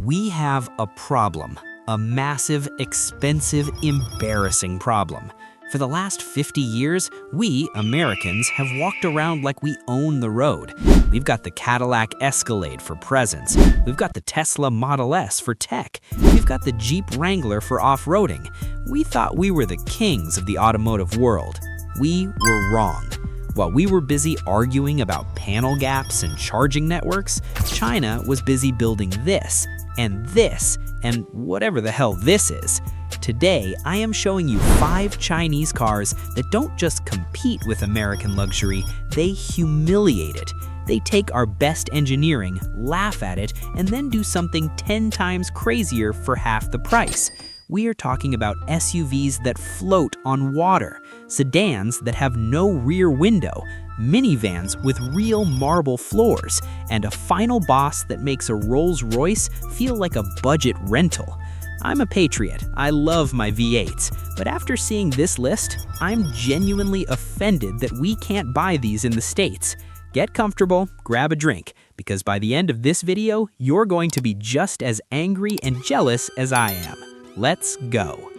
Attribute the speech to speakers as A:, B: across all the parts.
A: We have a problem, a massive, expensive, embarrassing problem. For the last 50 years, we, Americans, have walked around like we own the road. We've got the Cadillac Escalade for presence. We've got the Tesla Model S for tech. We've got the Jeep Wrangler for off-roading. We thought we were the kings of the automotive world. We were wrong. While we were busy arguing about panel gaps and charging networks, China was busy building this, and whatever the hell this is. Today, I am showing you 5 Chinese cars that don't just compete with American luxury, they humiliate it. They take our best engineering, laugh at it, and then do something 10 times crazier for half the price. We are talking about SUVs that float on water, sedans that have no rear window, minivans with real marble floors, and a final boss that makes a Rolls-Royce feel like a budget rental. I'm a patriot, I love my V8s, but after seeing this list, I'm genuinely offended that we can't buy these in the States. Get comfortable, grab a drink, because by the end of this video, you're going to be just as angry and jealous as I am. Let's go.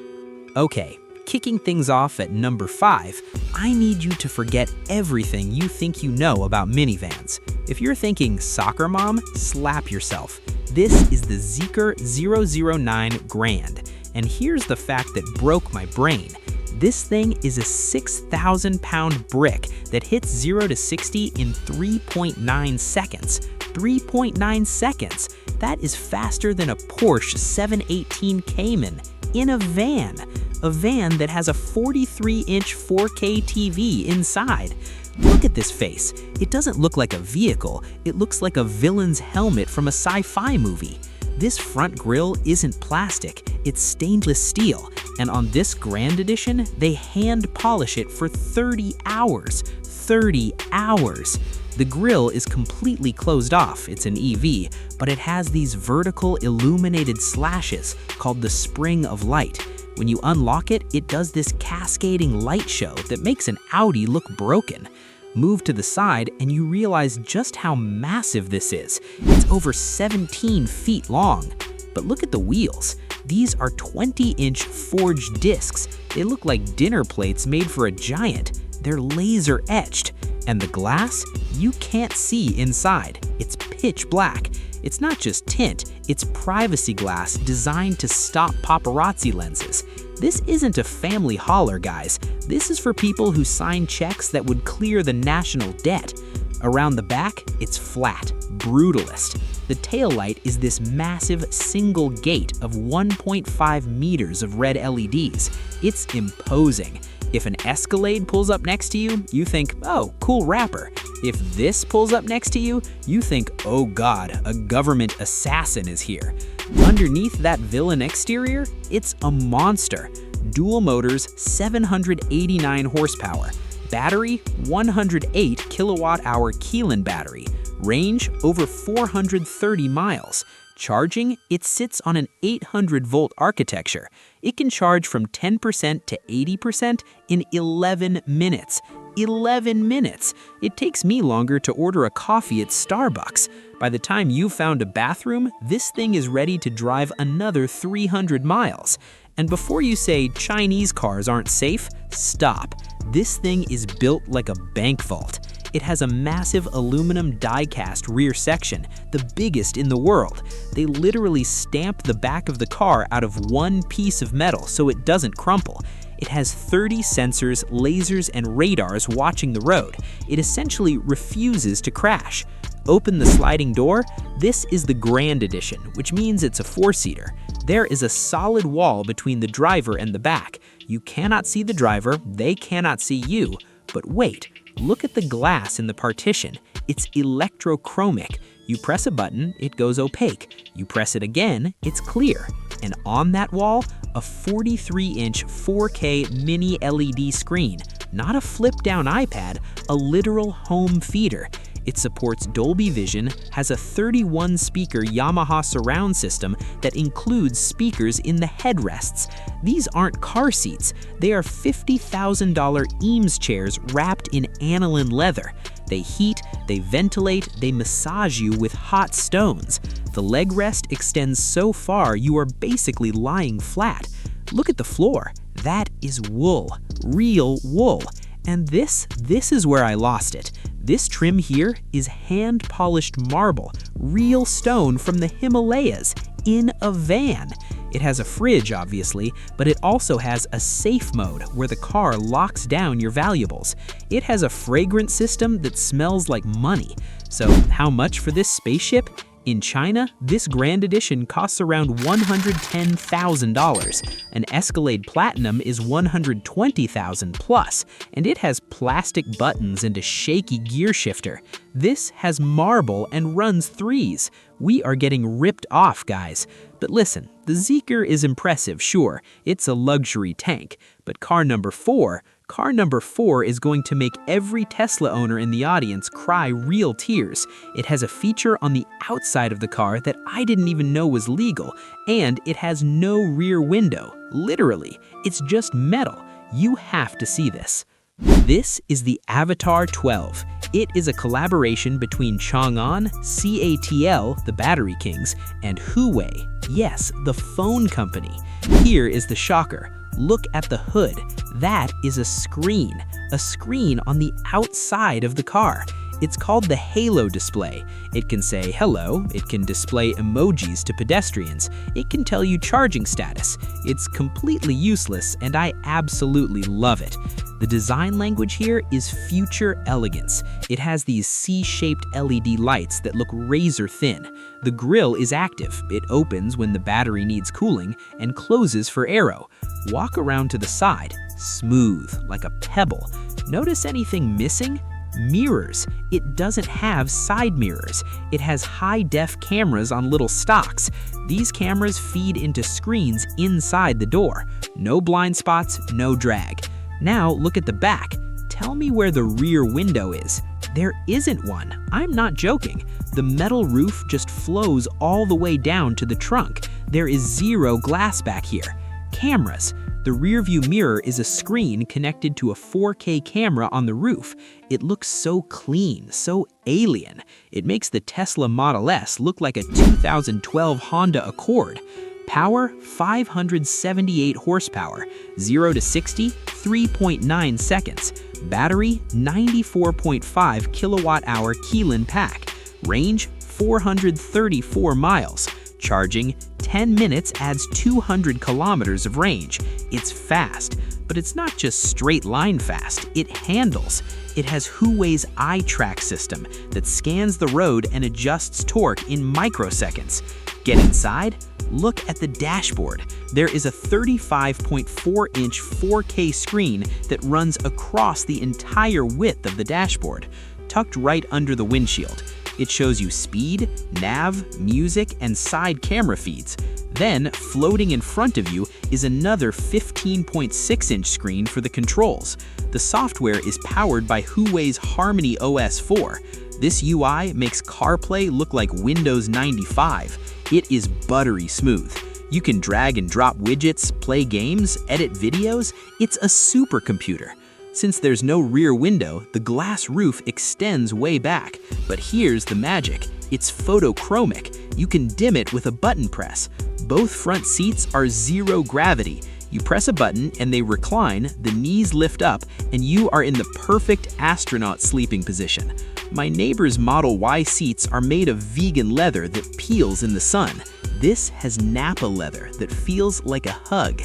A: Okay, kicking things off at number 5, I need you to forget everything you think you know about minivans. If you're thinking soccer mom, slap yourself. This is the Zeekr 009 Grand, and here's the fact that broke my brain. This thing is a 6,000-pound brick that hits 0 to 60 in 3.9 seconds. 3.9 seconds. That is faster than a Porsche 718 Cayman in a van that has a 43-inch 4K TV inside. Look at this face. It doesn't look like a vehicle, it looks like a villain's helmet from a sci-fi movie. This front grille isn't plastic, it's stainless steel, and on this Grand Edition, they hand polish it for 30 hours. 30 hours! The grille is completely closed off, it's an EV, but it has these vertical illuminated slashes called the spring of light. When you unlock it, it does this cascading light show that makes an Audi look broken. Move to the side and you realize just how massive this is. It's over 17 feet long. But look at the wheels. These are 20-inch forged discs. They look like dinner plates made for a giant. They're laser etched. And the glass? You can't see inside. It's pitch black. It's not just tint, it's privacy glass designed to stop paparazzi lenses. This isn't a family hauler, guys. This is for people who sign checks that would clear the national debt. Around the back, it's flat, brutalist. The taillight is this massive single gate of 1.5 meters of red LEDs. It's imposing. If an Escalade pulls up next to you, you think, oh, cool rapper. If this pulls up next to you, you think, oh god, a government assassin is here. Underneath that villain exterior, it's a monster. Dual motors, 789 horsepower. Battery, 108 kilowatt-hour Keelan battery. Range, over 430 miles. Charging, it sits on an 800-volt architecture. It can charge from 10% to 80% in 11 minutes. 11 minutes! It takes me longer to order a coffee at Starbucks. By the time you've found a bathroom, this thing is ready to drive another 300 miles. And before you say Chinese cars aren't safe, stop. This thing is built like a bank vault. It has a massive aluminum die-cast rear section, the biggest in the world. They literally stamp the back of the car out of one piece of metal so it doesn't crumple. It has 30 sensors, lasers, and radars watching the road. It essentially refuses to crash. Open the sliding door. This is the Grand Edition, which means it's a 4-seater. There is a solid wall between the driver and the back. You cannot see the driver, they cannot see you. But wait, look at the glass in the partition. It's electrochromic. You press a button, it goes opaque. You press it again, it's clear. And on that wall, a 43-inch 4K mini LED screen. Not a flip-down iPad, a literal home theater. It supports Dolby Vision, has a 31-speaker Yamaha surround system that includes speakers in the headrests. These aren't car seats. They are $50,000 Eames chairs wrapped in aniline leather. They heat, they ventilate, they massage you with hot stones. The The leg rest extends so far you are basically lying flat. Look at the floor. That is wool, real wool. And this is where I lost it. This trim here is hand-polished marble, real stone from the Himalayas, in a van. It has a fridge, obviously, but it also has a safe mode where the car locks down your valuables. It has a fragrance system that smells like money. So how much for this spaceship? In China, this Grand Edition costs around $110,000. An Escalade Platinum is $120,000 plus, and it has plastic buttons and a shaky gear shifter. This has marble and runs threes. We are getting ripped off, guys. But listen, the Zeekr is impressive, sure. It's a luxury tank. But car number four is going to make every Tesla owner in the audience cry real tears. It has a feature on the outside of the car that I didn't even know was legal, and it has no rear window. Literally, it's just metal. You have to see this. This is the Avatr 12. It is a collaboration between Chang'an, CATL, the Battery Kings, and Huawei, yes, the phone company. Here is the shocker. Look at the hood. That is a screen on the outside of the car. It's called the Halo display. It can say hello, it can display emojis to pedestrians, it can tell you charging status. It's completely useless, and I absolutely love it. The design language here is future elegance. It has these C-shaped LED lights that look razor thin. The grille is active. It opens when the battery needs cooling and closes for aero. Walk around to the side. Smooth, like a pebble. Notice anything missing? Mirrors. It doesn't have side mirrors. It has high-def cameras on little stalks. These cameras feed into screens inside the door. No blind spots, no drag. Now look at the back. Tell me where the rear window is. There isn't one. I'm not joking. The metal roof just flows all the way down to the trunk. There is zero glass back here. Cameras. The rearview mirror is a screen connected to a 4K camera on the roof. It looks so clean, so alien. It makes the Tesla Model S look like a 2012 Honda Accord. Power, 578 horsepower. 0 to 60, 3.9 seconds. Battery, 94.5 kilowatt-hour Keelan pack. Range, 434 miles. Charging, 10 minutes adds 200 kilometers of range. It's fast, but it's not just straight line fast, it handles. It has Huawei's eye track system that scans the road and adjusts torque in microseconds. Get inside? Look at the dashboard. There is a 35.4-inch 4K screen that runs across the entire width of the dashboard, tucked right under the windshield. It shows you speed, nav, music, and side camera feeds. Then, floating in front of you is another 15.6-inch screen for the controls. The software is powered by Huawei's Harmony OS 4. This UI makes CarPlay look like Windows 95. It is buttery smooth. You can drag and drop widgets, play games, edit videos. It's a supercomputer. Since there's no rear window, the glass roof extends way back. But here's the magic. It's photochromic. You can dim it with a button press. Both front seats are zero gravity. You press a button and they recline, the knees lift up, and you are in the perfect astronaut sleeping position. My neighbor's Model Y seats are made of vegan leather that peels in the sun. This has Napa leather that feels like a hug.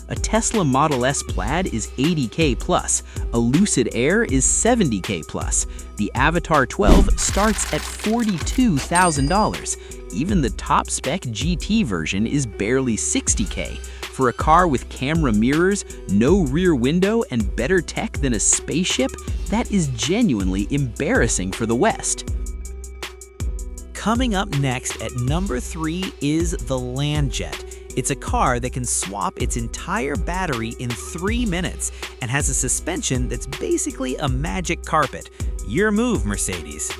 A: A Tesla Model S Plaid is $80K plus. A Lucid Air is $70K plus. The Avatr 12 starts at $42,000. Even the top spec GT version is barely $60K. For a car with camera mirrors, no rear window, and better tech than a spaceship, that is genuinely embarrassing for the West.
B: Coming up next at number 3 is the Landjet. It's a car that can swap its entire battery in 3 minutes and has a suspension that's basically a magic carpet. Your move, Mercedes.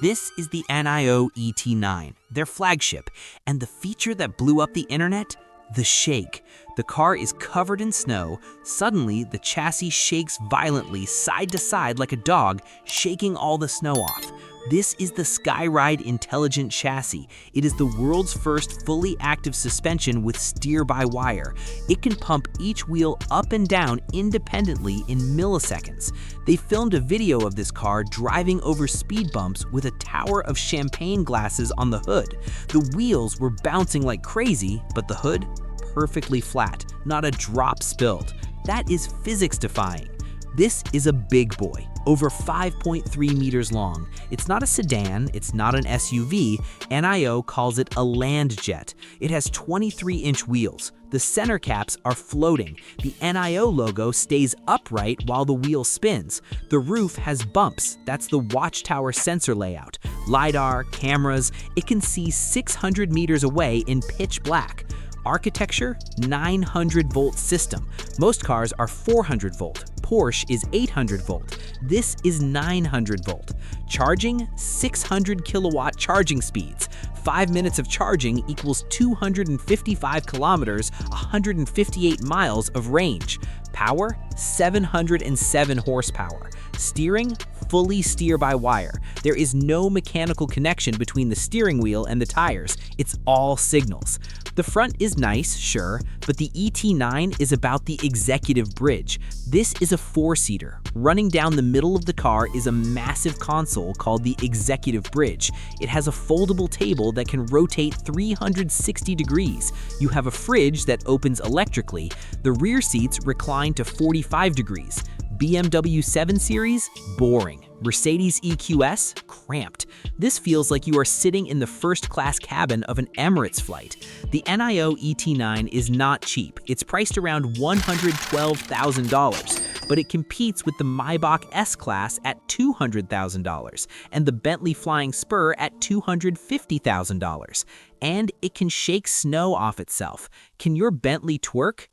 B: This is the Nio ET9, their flagship, and the feature that blew up the internet? The shake. The car is covered in snow. Suddenly, the chassis shakes violently side to side like a dog, shaking all the snow off. This is the Skyride Intelligent Chassis. It is the world's first fully active suspension with steer-by-wire. It can pump each wheel up and down independently in milliseconds. They filmed a video of this car driving over speed bumps with a tower of champagne glasses on the hood. The wheels were bouncing like crazy, but the hood, perfectly flat, not a drop spilled. That is physics-defying. This is a big boy, over 5.3 meters long. It's not a sedan, it's not an SUV. NIO calls it a land jet. It has 23-inch wheels. The center caps are floating. The NIO logo stays upright while the wheel spins. The roof has bumps. That's the watchtower sensor layout. LiDAR, cameras. It can see 600 meters away in pitch black. Architecture, 900-volt system. Most cars are 400-volt. Porsche is 800-volt. This is 900-volt. Charging, 600-kilowatt charging speeds. 5 minutes of charging equals 255 kilometers, 158 miles of range. Power, 707 horsepower. Steering, fully steer-by-wire. There is no mechanical connection between the steering wheel and the tires. It's all signals. The front is nice, sure, but the ET9 is about the executive bridge. This is a 4-seater. Running down the middle of the car is a massive console called the executive bridge. It has a foldable table that can rotate 360 degrees. You have a fridge that opens electrically. The rear seats recline to 45 degrees. BMW 7 Series? Boring. Mercedes EQS? Cramped. This feels like you are sitting in the first-class cabin of an Emirates flight. The Nio ET9 is not cheap. It's priced around $112,000, but it competes with the Maybach S-Class at $200,000 and the Bentley Flying Spur at $250,000. And it can shake snow off itself. Can your Bentley twerk?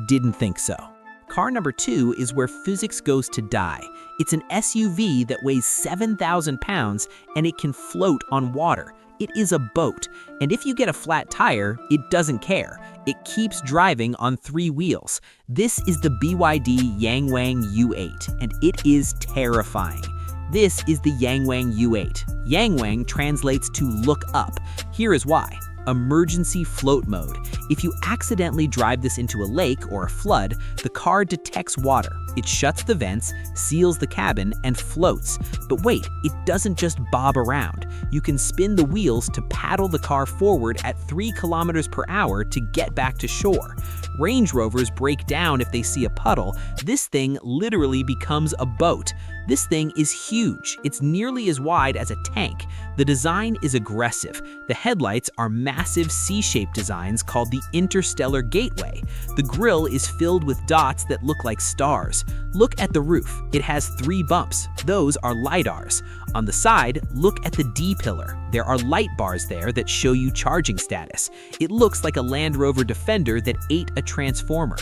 B: Didn't think so. Car number 2 is where physics goes to die. It's an SUV that weighs 7,000 pounds and it can float on water. It is a boat, and if you get a flat tire, it doesn't care. It keeps driving on 3 wheels. This is the BYD Yangwang U8, and it is terrifying. This is the Yangwang U8. Yangwang translates to look up. Here is why. Emergency float mode. If you accidentally drive this into a lake or a flood, the car detects water. It shuts the vents, seals the cabin, and floats. But wait, it doesn't just bob around. You can spin the wheels to paddle the car forward at 3 kilometers per hour to get back to shore. Range Rovers break down if they see a puddle. This thing literally becomes a boat. This thing is huge. It's nearly as wide as a tank. The design is aggressive. The headlights are massive C-shaped designs called the Interstellar Gateway. The grille is filled with dots that look like stars. Look at the roof. It has 3 bumps. Those are LiDARs. On the side, look at the D-pillar. There are light bars there that show you charging status. It looks like a Land Rover Defender that ate a transformer.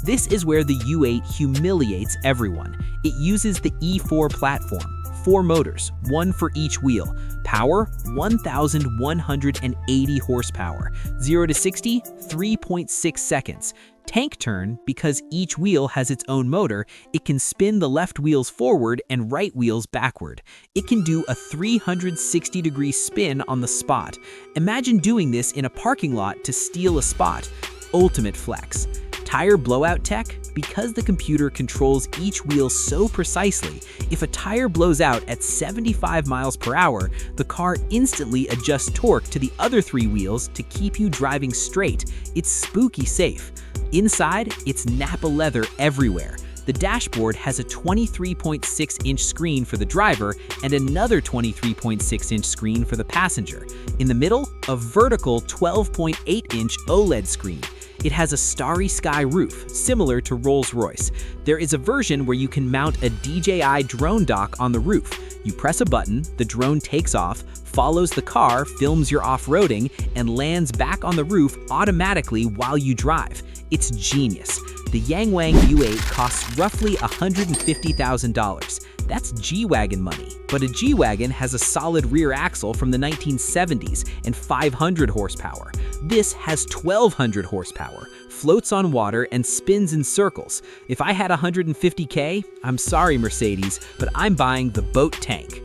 B: This is where the U8 humiliates everyone. It uses the E4 platform. 4 motors, 1 for each wheel. Power, 1,180 horsepower. 0 to 60, 3.6 seconds. Tank turn, because each wheel has its own motor, it can spin the left wheels forward and right wheels backward. It can do a 360-degree spin on the spot. Imagine doing this in a parking lot to steal a spot. Ultimate flex. Tire blowout tech? Because the computer controls each wheel so precisely, if a tire blows out at 75 miles per hour, the car instantly adjusts torque to the other 3 wheels to keep you driving straight. It's spooky safe. Inside, it's Nappa leather everywhere. The dashboard has a 23.6-inch screen for the driver and another 23.6-inch screen for the passenger. In the middle, a vertical 12.8-inch OLED screen. It has a starry sky roof, similar to Rolls-Royce. There is a version where you can mount a DJI drone dock on the roof. You press a button, the drone takes off, follows the car, films your off-roading, and lands back on the roof automatically while you drive. It's genius. The Yangwang U8 costs roughly $150,000. That's G-Wagon money. But a G-Wagon has a solid rear axle from the 1970s and 500 horsepower. This has 1,200 horsepower, floats on water, and spins in circles. If I had $150K, I'm sorry Mercedes, but I'm buying the boat tank.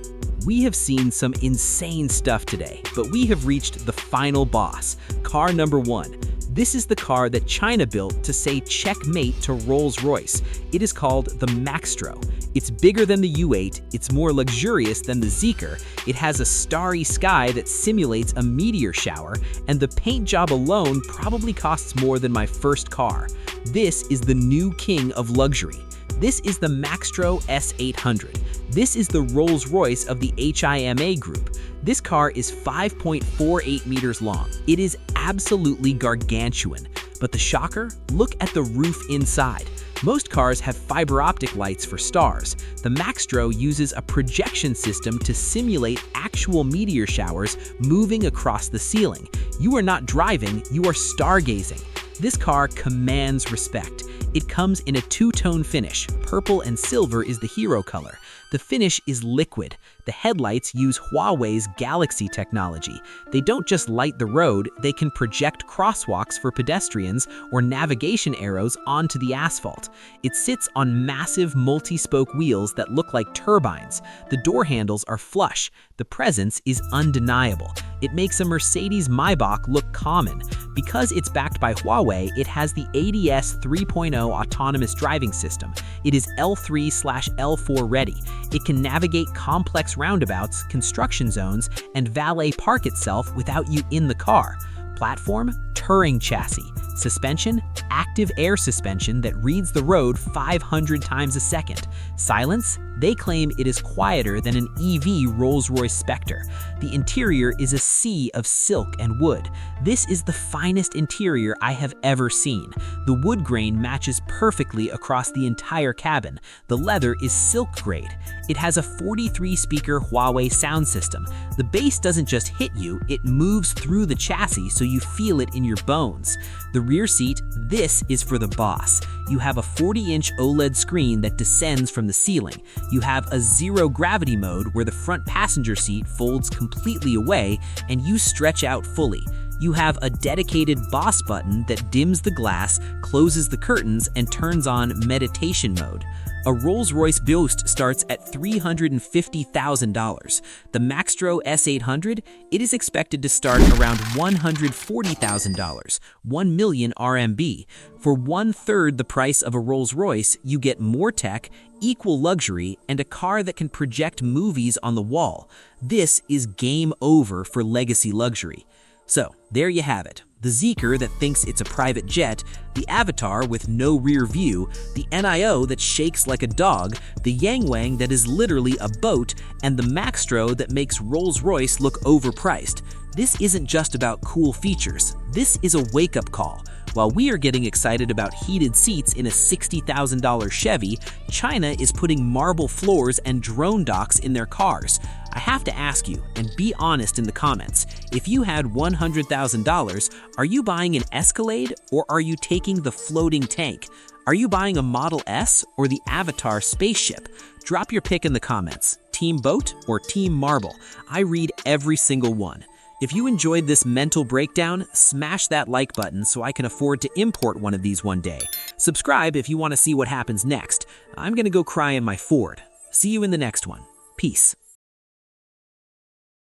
B: We have seen some insane stuff today, but we have reached the final boss, car number 1. This is the car that China built to say checkmate to Rolls-Royce. It is called the Maxro. It's bigger than the U8, it's more luxurious than the Zeekr, it has a starry sky that simulates a meteor shower, and the paint job alone probably costs more than my first car. This is the new king of luxury. This is the Maxro S800. This is the Rolls-Royce of the HIMA group. This car is 5.48 meters long. It is absolutely gargantuan. But the shocker? Look at the roof inside. Most cars have fiber optic lights for stars. The Maxro uses a projection system to simulate actual meteor showers moving across the ceiling. You are not driving, you are stargazing. This car commands respect. It comes in a two-tone finish. Purple and silver is the hero color. The finish is liquid. The headlights use Huawei's Galaxy technology. They don't just light the road, they can project crosswalks for pedestrians or navigation arrows onto the asphalt. It sits on massive multi-spoke wheels that look like turbines. The door handles are flush. The presence is undeniable. It makes a Mercedes Maybach look common. Because it's backed by Huawei, it has the ADS 3.0 autonomous driving system. It is L3/L4 ready. It can navigate complex roundabouts, construction zones, and valet park itself without you in the car. Platform, Touring chassis. Suspension, active air suspension that reads the road 500 times a second. Silence, they claim it is quieter than an EV Rolls-Royce Spectre. The interior is a sea of silk and wood. This is the finest interior I have ever seen. The wood grain matches perfectly across the entire cabin. The leather is silk grade. It has a 43-speaker Huawei sound system. The bass doesn't just hit you, it moves through the chassis so you feel it in your bones. The rear seat, this is for the boss. You have a 40-inch OLED screen that descends from the ceiling. You have a zero-gravity mode where the front passenger seat folds completely away and you stretch out fully. You have a dedicated boss button that dims the glass, closes the curtains, and turns on meditation mode. A Rolls-Royce Boast starts at $350,000. The Maxro S800, it is expected to start around $140,000, 1 million RMB. For 1/3 the price of a Rolls-Royce, you get more tech, equal luxury, and a car that can project movies on the wall. This is game over for legacy luxury. So, there you have it. The Zeekr that thinks it's a private jet, the Avatr with no rear view, the Nio that shakes like a dog, the Yangwang that is literally a boat, and the Maxro that makes Rolls-Royce look overpriced. This isn't just about cool features. This is a wake-up call. While we are getting excited about heated seats in a $60,000 Chevy, China is putting marble floors and drone docks in their cars. I have to ask you, and be honest in the comments, if you had $100,000, are you buying an Escalade or are you taking the floating tank? Are you buying a Model S or the Avatr spaceship? Drop your pick in the comments. Team Boat or Team Marble? I read every single one. If you enjoyed this mental breakdown, smash that like button so I can afford to import one of these one day. Subscribe if you want to see what happens next. I'm gonna go cry in my Ford. See you in the next one. Peace.